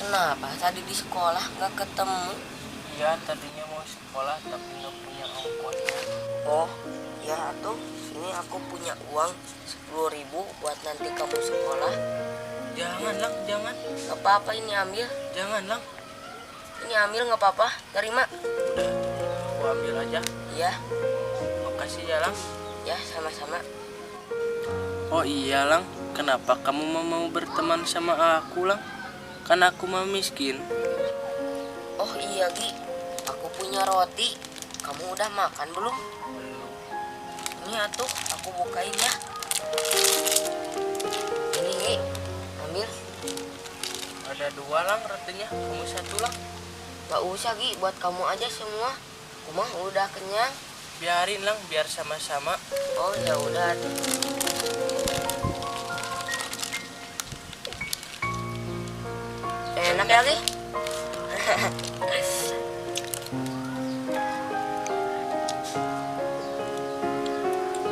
Kenapa tadi di sekolah nggak ketemu? Iya, tadinya mau sekolah tapi nggak punya ongkosnya. Oh, ya tuh. Sini aku punya uang 10.000 buat nanti kamu sekolah. Jangan, Lang, jangan. Gak apa-apa, ini ambil. Jangan, Lang. Ini ambil, nggak apa-apa. Terima. Udah, aku ambil aja. Iya, Makasih ya, Lang. ya sama-sama. Oh iya, Lang. Kenapa kamu mau berteman sama aku, Lang? Kan aku mah miskin. Oh iya, Gi. Aku punya roti. Kamu udah makan belum? Ini atuh, aku bukain ya. Ini, Gi. Ambil. Ada 2, Lang, rotinya. Kamu 1, Lang. Gak usah, Gi. Buat kamu aja semua. Aku mah udah kenyang. Biarin, Lang, biar sama-sama. Oh ya udah. Enak ya, Gi?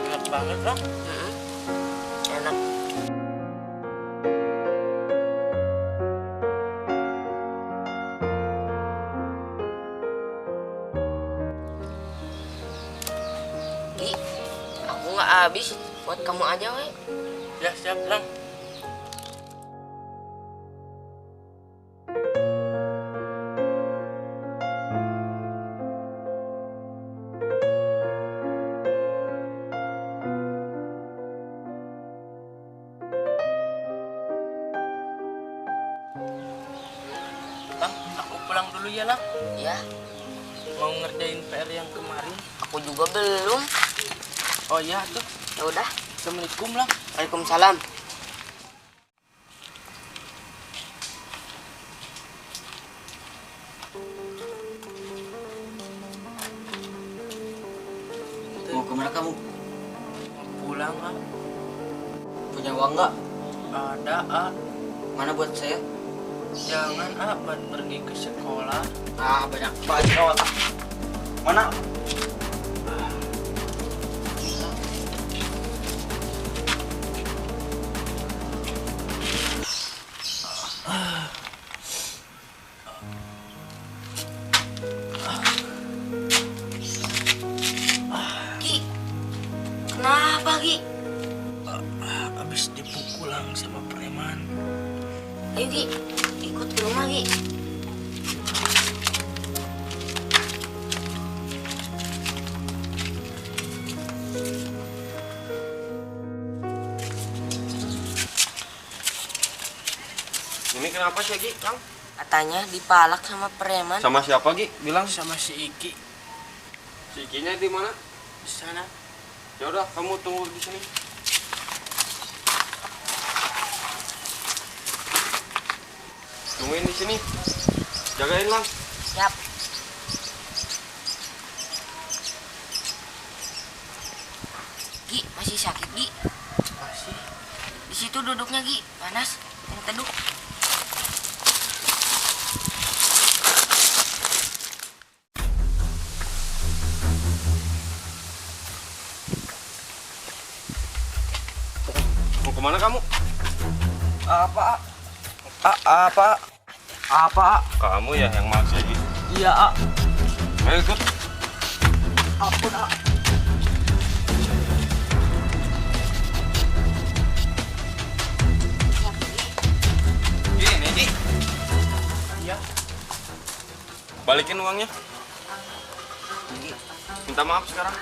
Enak banget, Lang. Enak. Gi, aku nggak habis. Buat kamu aja, we. Ya, siap, Lang. Lang, aku pulang dulu ya, Lang. Ya, Mau ngerjain PR yang kemarin. aku juga belum. Oh iya, tuh. Ya udah. Assalamualaikum, Lang. Waalaikumsalam. Mau kemana kamu? Mau pulang, Lang. Punya uang nggak? Ada, A. Mana buat saya? Jangan, A. Buat pergi ke sekolah. Ah, banyak banget. Mana? Gi, kenapa, Gi? Habis dipukul, Lang, sama preman. Ayo, Gi. Ikut ke rumah, Gi. Ini kenapa sih, Gi, Kang? Katanya dipalak sama preman. Sama siapa, Gi? Bilang. Sama si Iki Si Ikinya di mana? di sana. Ya udah, kamu tunggu di sini. Tungguin di sini. Jagain, Lang. Siap. Gi, masih sakit, Gi? Masih. Di situ duduknya, Gi. Panas. Yang teduh. Mau kemana kamu? Apa? Apa? Apa? Kamu ya yang maksa, Gi. Iya, A. Ayo ikut. Ampun, A. Gini, Gi. Iya. Balikin uangnya. Minta maaf sekarang.